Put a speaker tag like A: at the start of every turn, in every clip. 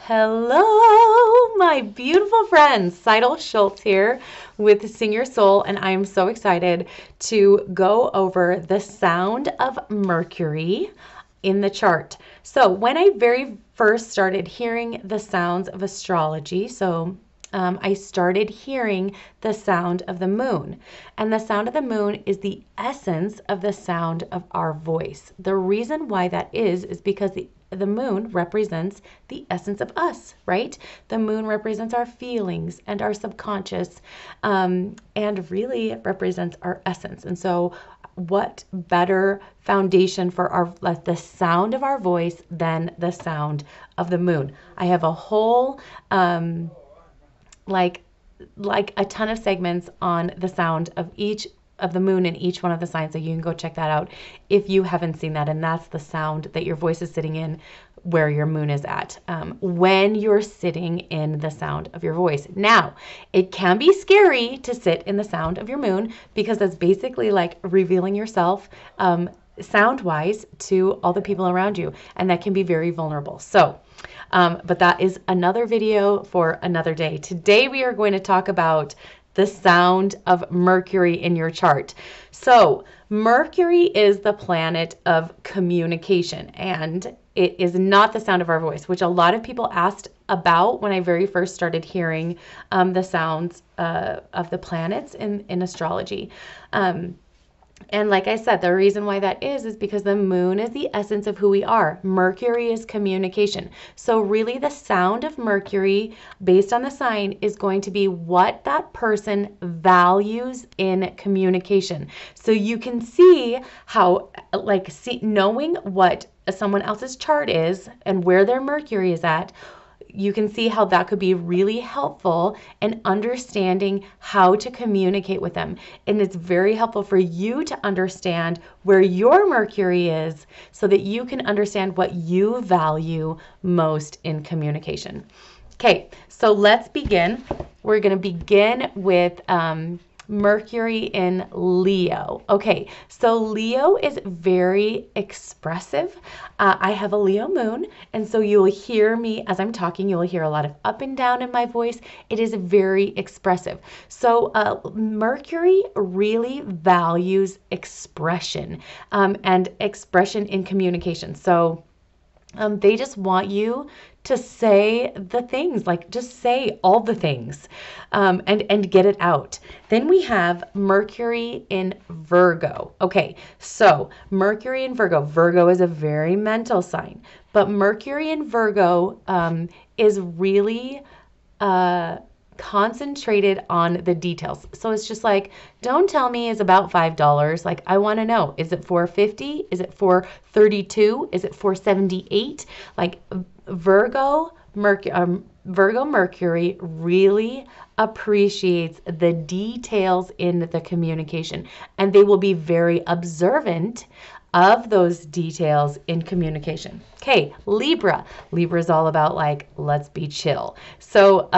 A: Hello, my beautiful friends. Seidel Schultz here with Sing Your Soul, and I am so excited to go over the sound of Mercury in the chart. So when I very first started hearing the sounds of astrology, I started hearing the sound of the moon. And the sound of the moon is the essence of the sound of our voice. The reason why that is because the moon represents the essence of us, right? The moon represents our feelings and our subconscious, and really it represents our essence. And so what better foundation for the sound of our voice than the sound of the moon? I have a whole like a ton of segments on the sound of each of the moon in each one of the signs, so you can go check that out if you haven't seen that. And that's the sound that your voice is sitting in, where your moon is at when you're sitting in the sound of your voice. Now, it can be scary to sit in the sound of your moon, because that's basically like revealing yourself sound-wise to all the people around you, and that can be very vulnerable. So but that is another video for another day. Today we are going to talk about the sound of Mercury in your chart. So Mercury is the planet of communication, and it is not the sound of our voice, which a lot of people asked about when I very first started hearing the sounds of the planets in astrology. And like I said, the reason why that is because the moon is the essence of who we are. Mercury is communication. So really the sound of Mercury, based on the sign, is going to be what that person values in communication. So you can see how, knowing what someone else's chart is and where their Mercury is at, you can see how that could be really helpful in understanding how to communicate with them. And it's very helpful for you to understand where your Mercury is so that you can understand what you value most in communication. Okay, so let's begin. We're going to begin with Mercury in Leo. Okay, so Leo is very expressive. I have a Leo moon, and so you'll hear me as I'm talking, you'll hear a lot of up and down in my voice. It is very expressive. So Mercury really values expression and expression in communication. So they just want you to say the things, like just say all the things and get it out. Then we have Mercury in Virgo. Okay, so Mercury in Virgo. Virgo is a very mental sign, but Mercury in Virgo is really concentrated on the details. So it's just like, don't tell me it's about $5. Like, I want to know, is it $4.50? Is it $4.32? Is it $4.78? Like Virgo Mercury really appreciates the details in the communication, and they will be very observant of those details in communication. Okay, Libra. Libra is all about like, let's be chill. So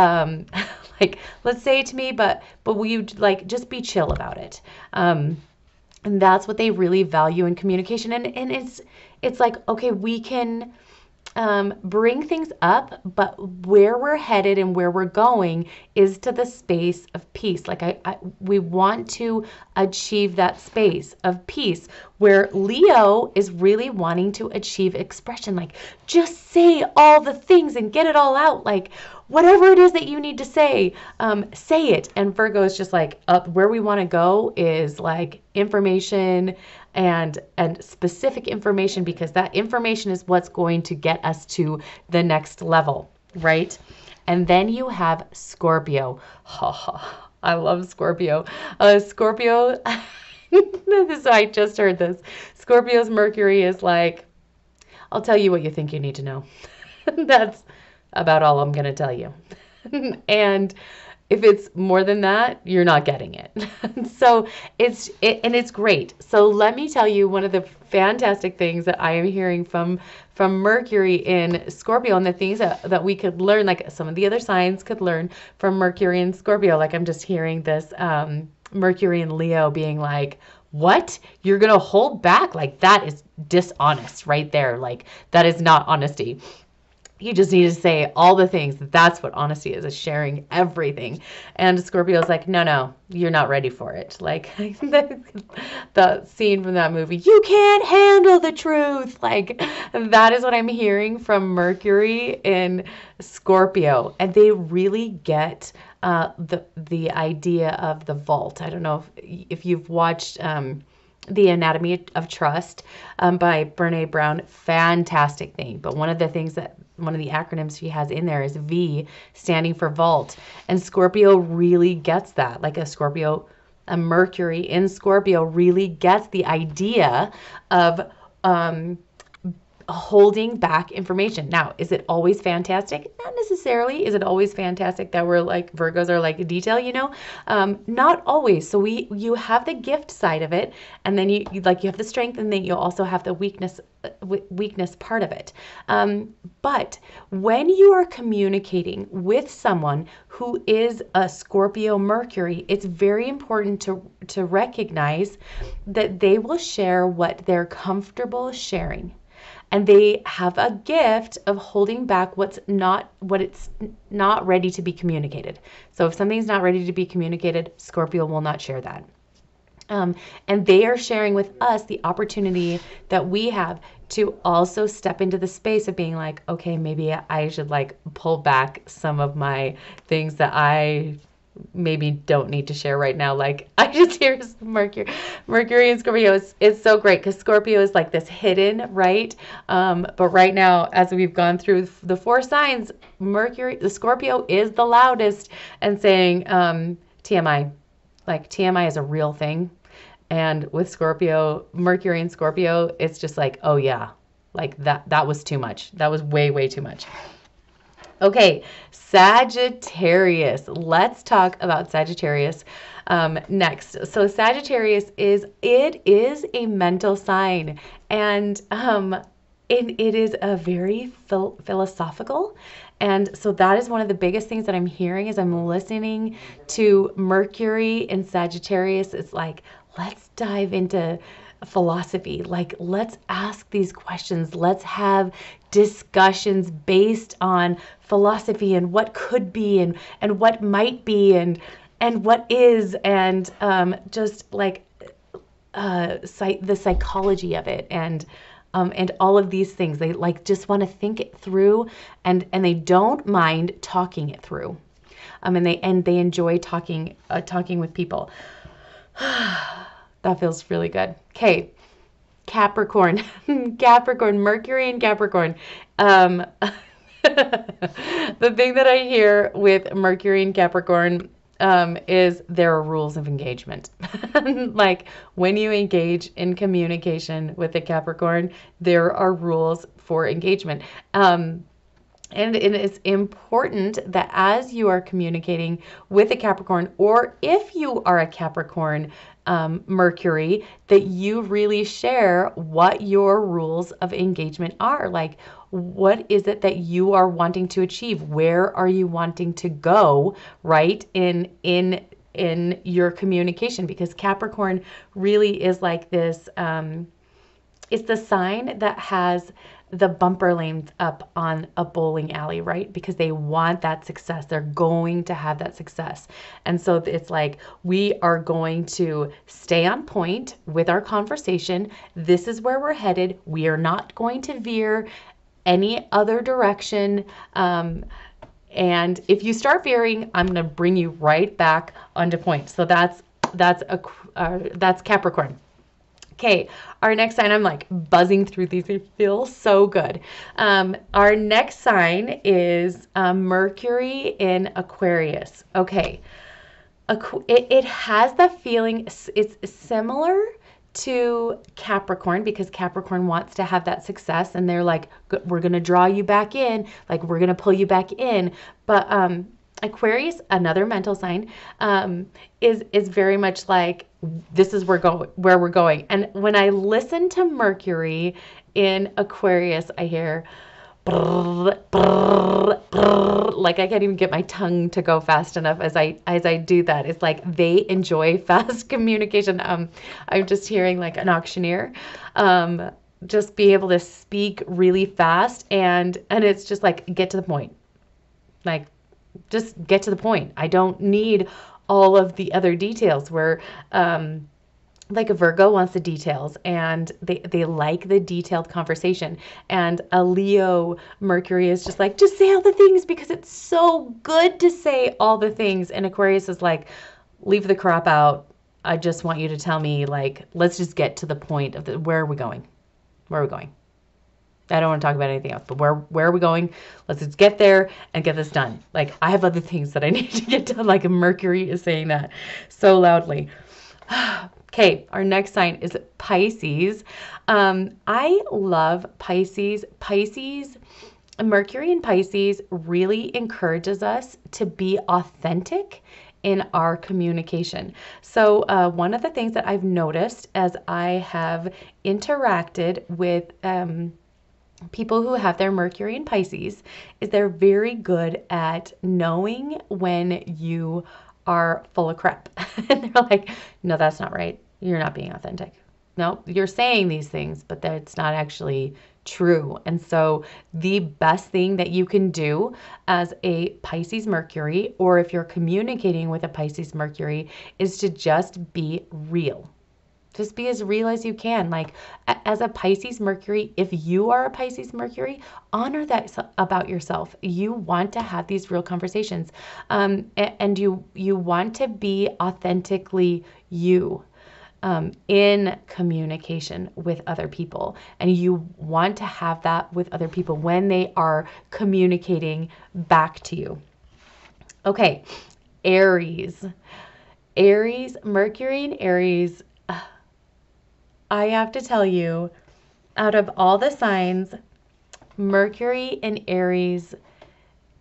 A: like, let's say it to me, but will you like just be chill about it? And that's what they really value in communication. And it's like, okay, we can bring things up, but where we're headed and where we're going is to the space of peace. Like we want to achieve that space of peace, where Leo is really wanting to achieve expression. Like, just say all the things and get it all out. Like, whatever it is that you need to say it. And Virgo is just like, where we want to go is like information and specific information, because that information is what's going to get us to the next level, right? And then you have Scorpio. I love Scorpio. Scorpio, I just heard this. Scorpio's Mercury is like, I'll tell you what you think you need to know. That's about all I'm going to tell you. And if it's more than that, you're not getting it. So it's great. So let me tell you one of the fantastic things that I am hearing from Mercury in Scorpio, and the things that we could learn, like some of the other signs could learn from Mercury in Scorpio. Like I'm just hearing this Mercury in Leo being like, what? You're going to hold back? Like, that is dishonest right there. Like, that is not honesty. You just need to say all the things. That's what honesty is sharing everything. And Scorpio's like, no, no, you're not ready for it. Like the scene from that movie, you can't handle the truth. Like that is what I'm hearing from Mercury in Scorpio. And they really get the idea of the vault. I don't know if you've watched The Anatomy of Trust by Brene Brown. Fantastic thing. But one of the acronyms she has in there is V, standing for vault. And Scorpio really gets that. Like a Mercury in Scorpio really gets the idea of holding back information. Now, is it always fantastic? Not necessarily. Is it always fantastic that we're like Virgos are like detail, Not always. So you have the gift side of it, and then you have the strength, and then you also have the weakness part of it. But when you are communicating with someone who is a Scorpio Mercury, it's very important to recognize that they will share what they're comfortable sharing. And they have a gift of holding back what it's not ready to be communicated. So if something's not ready to be communicated, Scorpio will not share that. And they are sharing with us the opportunity that we have to also step into the space of being like, okay, maybe I should like pull back some of my things that I maybe don't need to share right now. Like I just hear Mercury and Scorpio. It's so great because Scorpio is like this hidden, right? But right now, as we've gone through the 4 signs, the Scorpio is the loudest and saying TMI. Like TMI is a real thing. And with Scorpio, Mercury and Scorpio, it's just like, oh yeah, like that was too much. That was way, way too much. Okay, Sagittarius. Let's talk about Sagittarius next. So Sagittarius is a mental sign, and it is a very philosophical. And so that is one of the biggest things that I'm hearing as I'm listening to Mercury in Sagittarius. It's like, let's dive into philosophy. Like, let's ask these questions. Let's have discussions based on philosophy and what could be and what might be and what is, and just like the psychology of it and all of these things. They like just want to think it through, and they don't mind talking it through. And they enjoy talking with people. That feels really good. Okay. Capricorn, Mercury and Capricorn. The thing that I hear with Mercury and Capricorn is there are rules of engagement. Like when you engage in communication with a Capricorn, there are rules for engagement. And it is important that as you are communicating with a Capricorn, or if you are a Capricorn Mercury, that you really share what your rules of engagement are. Like, what is it that you are wanting to achieve? Where are you wanting to go, right, in your communication? Because Capricorn really is like this, it's the sign that has the bumper lanes up on a bowling alley, right? Because they want that success. They're going to have that success. And so it's like, we are going to stay on point with our conversation. This is where we're headed. We are not going to veer any other direction. And if you start veering, I'm going to bring you right back onto point. So that's Capricorn. Okay, our next sign, I'm like buzzing through these. They feel so good. Our next sign is Mercury in Aquarius. Okay, it has the feeling, it's similar to Capricorn, because Capricorn wants to have that success, and they're like, we're going to draw you back in, like we're going to pull you back in. But Aquarius, another mental sign, is very much like, this is where we're going. And when I listen to Mercury in Aquarius, I hear brrr, brrr, brrr, like I can't even get my tongue to go fast enough as I do that. It's like they enjoy fast communication. I'm just hearing like an auctioneer. just be able to speak really fast, and it's just like, get to the point. Like, just get to the point. I don't need all of the other details where like a Virgo wants the details, and they like the detailed conversation. And a Leo Mercury is just like, just say all the things because it's so good to say all the things. And Aquarius is like, leave the crap out. I just want you to tell me, like, let's just get to the point of where are we going? Where are we going? I don't want to talk about anything else, but where are we going? Let's just get there and get this done. Like, I have other things that I need to get done. Like, Mercury is saying that so loudly. Okay, our next sign is Pisces. I love Pisces. Mercury in Pisces really encourages us to be authentic in our communication. So one of the things that I've noticed as I have interacted with people who have their Mercury in Pisces is they're very good at knowing when you are full of crap. And they're like, no, that's not right. You're not being authentic. No, you're saying these things, but that's not actually true. And so the best thing that you can do as a Pisces Mercury, or if you're communicating with a Pisces Mercury, is to just be real. Just be as real as you can. Like, as a Pisces Mercury, if you are a Pisces Mercury, honor that about yourself. You want to have these real conversations, and you want to be authentically you in communication with other people. And you want to have that with other people when they are communicating back to you. Okay, Aries. Mercury in Aries. I have to tell you, out of all the signs, Mercury in Aries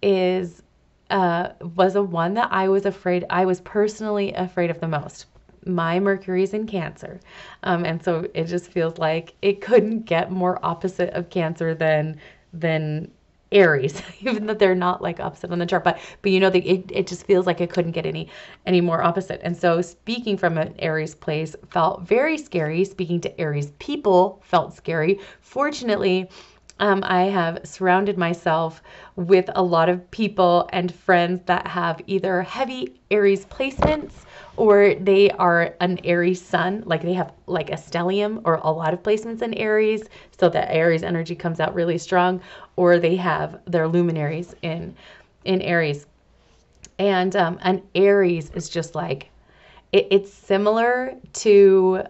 A: was a one that I was personally afraid of the most. My Mercury's in Cancer. And so it just feels like it couldn't get more opposite of Cancer than Aries, even though they're not like opposite on the chart, but you know, it just feels like it couldn't get any more opposite. And so speaking from an Aries place felt very scary. Speaking to Aries people felt scary. Fortunately, I have surrounded myself with a lot of people and friends that have either heavy Aries placements, or they are an Aries sun, like they have like a stellium or a lot of placements in Aries, so that Aries energy comes out really strong, or they have their luminaries in Aries. And an Aries is just like, it's similar to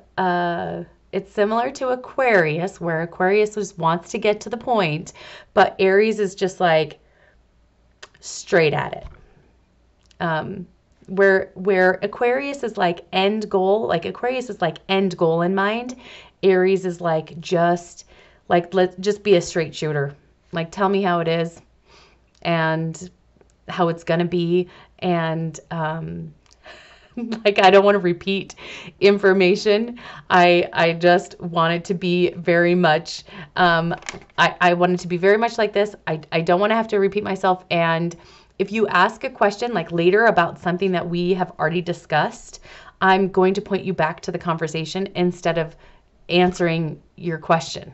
A: Aquarius, where Aquarius just wants to get to the point, but Aries is just like straight at it. Where Aquarius is like end goal, like Aquarius is like end goal in mind. Aries is like, just like, let's just be a straight shooter. Like, tell me how it is and how it's gonna be. And like, I don't want to repeat information. I just want it to be very much, I want it to be very much like this. I don't want to have to repeat myself. And if you ask a question like later about something that we have already discussed, I'm going to point you back to the conversation instead of answering your question.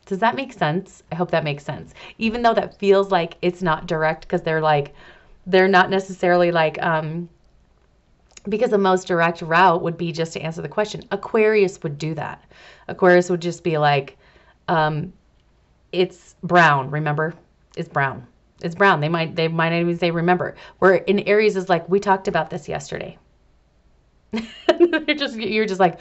A: Does that make sense? I hope that makes sense. Even though that feels like it's not direct, because they're not necessarily like, because the most direct route would be just to answer the question. Aquarius would do that. Aquarius would just be like, it's brown, remember? It's brown. It's brown. They might not even say remember. Where in Aries is like, we talked about this yesterday. You're just like,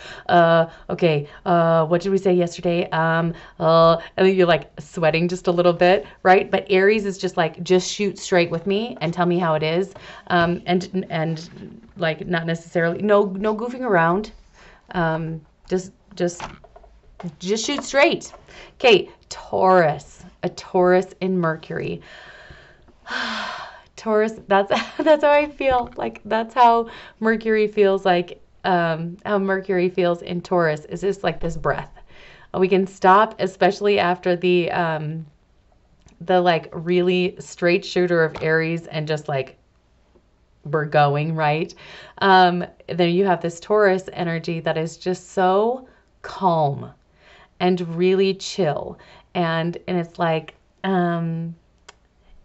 A: okay, what did we say yesterday? And then you're like sweating just a little bit, right? But Aries is just like, just shoot straight with me and tell me how it is. And like, not necessarily, no goofing around. Just shoot straight. Okay, Taurus, a Taurus in Mercury. Taurus, that's how I feel. Like, that's how Mercury feels, like how Mercury feels in Taurus is just like this breath. We can stop, especially after the like really straight shooter of Aries, and just like, we're going, right? Then you have this Taurus energy that is just so calm and really chill. And it's like,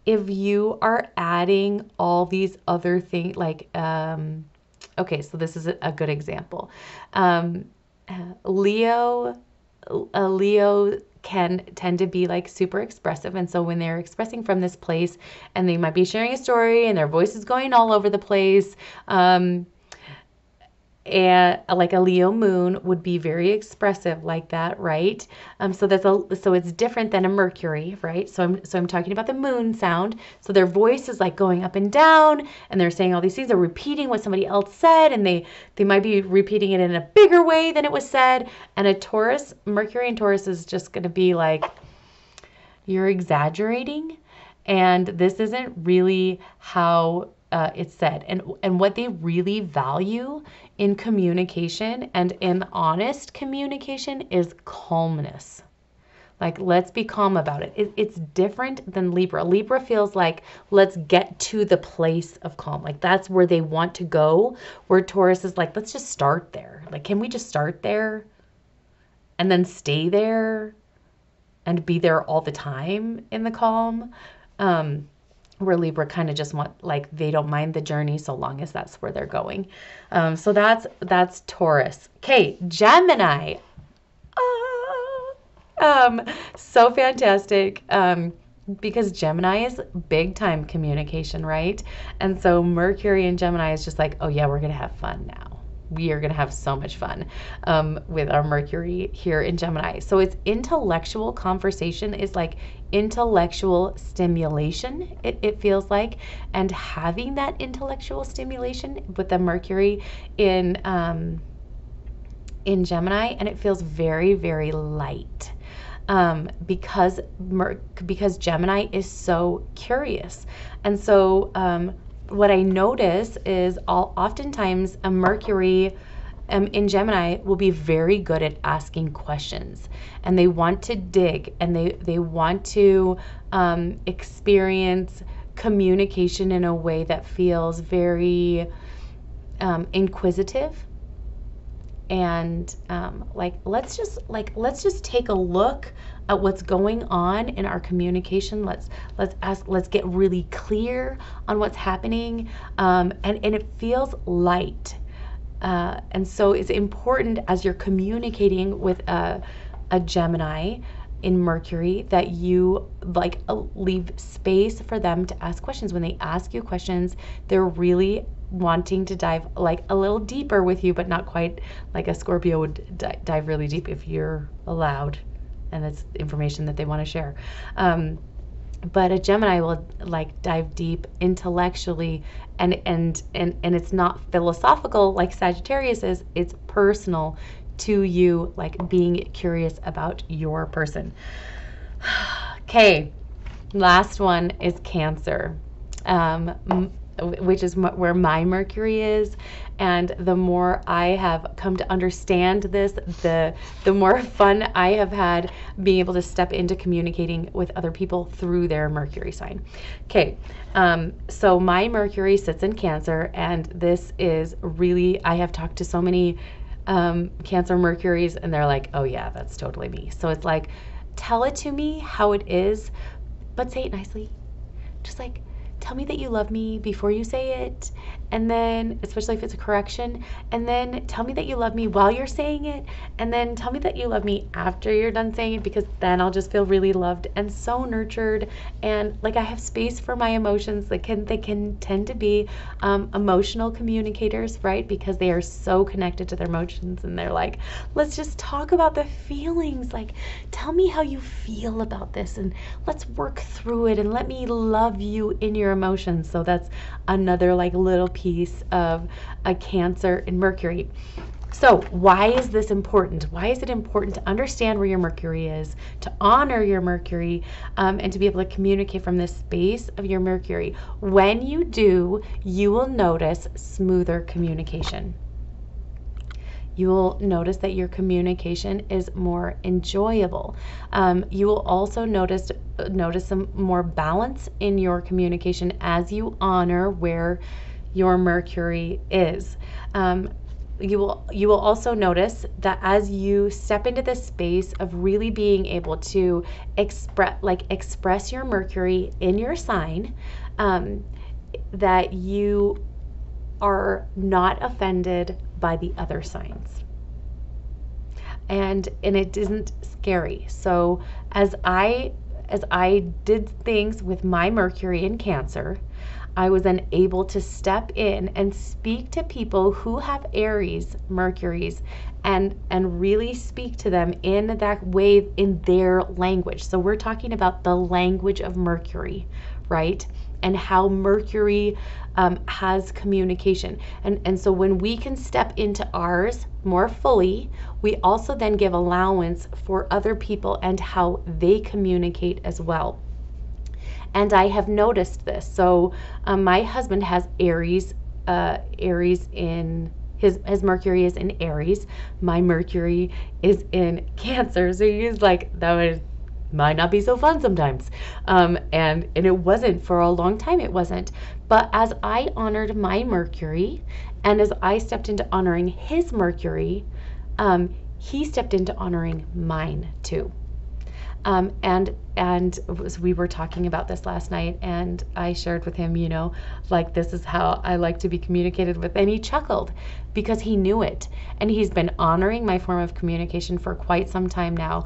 A: if you are adding all these other things, like, okay, so this is a good example. Um, Leo, a Leo can tend to be like super expressive. And so when they're expressing from this place and they might be sharing a story and their voice is going all over the place, and like a Leo moon would be very expressive like that, right? So it's different than a Mercury, right? So I'm talking about the moon sound. So their voice is like going up and down, and they're saying all these things. They're repeating what somebody else said, and they might be repeating it in a bigger way than it was said. And a Taurus, Mercury and Taurus is just going to be like, you're exaggerating, and this isn't really how it's said. And what they really value in communication and in honest communication is calmness. Like, let's be calm about it. It's different than Libra. Libra feels like, let's get to the place of calm. Like, that's where they want to go. Where Taurus is like, let's just start there. Like, can we just start there and then stay there and be there all the time in the calm? Where Libra kind of just want, like, they don't mind the journey so long as that's where they're going. So that's Taurus. Okay, Gemini. So fantastic. Because Gemini is big time communication, right? And so Mercury in Gemini is just like, oh yeah, we're going to have fun now. We are going to have so much fun with our Mercury here in Gemini. So it's intellectual conversation is like intellectual stimulation, it feels like. And having that intellectual stimulation with the Mercury in Gemini, and it feels very, very light. Because Gemini is so curious. And so what I notice is oftentimes a Mercury in Gemini will be very good at asking questions, and they want to dig, and they want to experience communication in a way that feels very inquisitive. And let's just take a look at what's going on in our communication. Let's get really clear on what's happening, and it feels light. And so it's important as you're communicating with a Gemini in Mercury that you leave space for them to ask questions. When they ask you questions, they're really wanting to dive like a little deeper with you, but not quite like a Scorpio would dive really deep if you're allowed, and it's information that they want to share. But a Gemini will like dive deep intellectually, and it's not philosophical like Sagittarius is. It's personal to you, like being curious about your person. Okay, last one is Cancer, which is where my Mercury is. And the more I have come to understand this, the more fun I have had being able to step into communicating with other people through their Mercury sign. Okay, so my Mercury sits in Cancer, and this is really, I have talked to so many Cancer Mercuries, and they're like, oh yeah, that's totally me. So it's like, tell it to me how it is, but say it nicely. Just like, tell me that you love me before you say it, and then, especially if it's a correction, and then tell me that you love me while you're saying it, and then tell me that you love me after you're done saying it, because then I'll just feel really loved and so nurtured, and like I have space for my emotions. They can tend to be emotional communicators, right? Because they are so connected to their emotions, and they're like, let's just talk about the feelings. Like, tell me how you feel about this, and let's work through it, and let me love you in your emotions. So that's another like little piece of a Cancer in Mercury. So why is this important? Why is it important to understand where your Mercury is, to honor your Mercury, and to be able to communicate from this space of your Mercury? When you do, you will notice smoother communication. You will notice that your communication is more enjoyable. You will also notice some more balance in your communication as you honor where your Mercury is. you will also notice that as you step into this space of really being able to express your Mercury in your sign, that you are not offended by the other signs. And it isn't scary. So as I did things with my Mercury in Cancer, I was then able to step in and speak to people who have Aries Mercuries and really speak to them in that way, in their language. So we're talking about the language of Mercury, right? And how Mercury has communication. And so when we can step into ours more fully, we also then give allowance for other people and how they communicate as well. And I have noticed this. So my husband has Aries in his Mercury is in Aries. My Mercury is in Cancer. So he's like, that might not be so fun sometimes. And it wasn't for a long time. It wasn't. But as I honored my Mercury, and as I stepped into honoring his Mercury, he stepped into honoring mine too. And we were talking about this last night, and I shared with him, like, this is how I like to be communicated with. And he chuckled because he knew it. And he's been honoring my form of communication for quite some time now,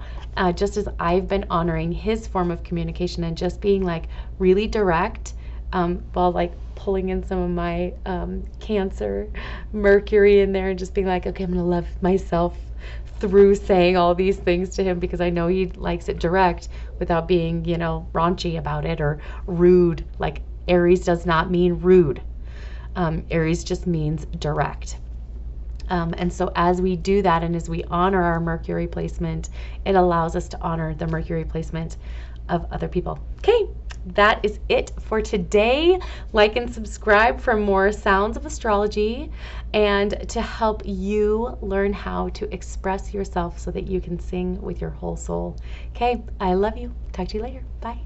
A: just as I've been honoring his form of communication and just being like really direct, while like pulling in some of my Cancer Mercury in there and just being like, okay, I'm going to love myself through saying all these things to him, because I know he likes it direct without being, raunchy about it or rude. Like, Aries does not mean rude. Aries just means direct. And so as we do that, and as we honor our Mercury placement, it allows us to honor the Mercury placement of other people. Okay, that is it for today. Like and subscribe for more sounds of astrology and to help you learn how to express yourself so that you can sing with your whole soul. Okay, I love you. Talk to you later. Bye.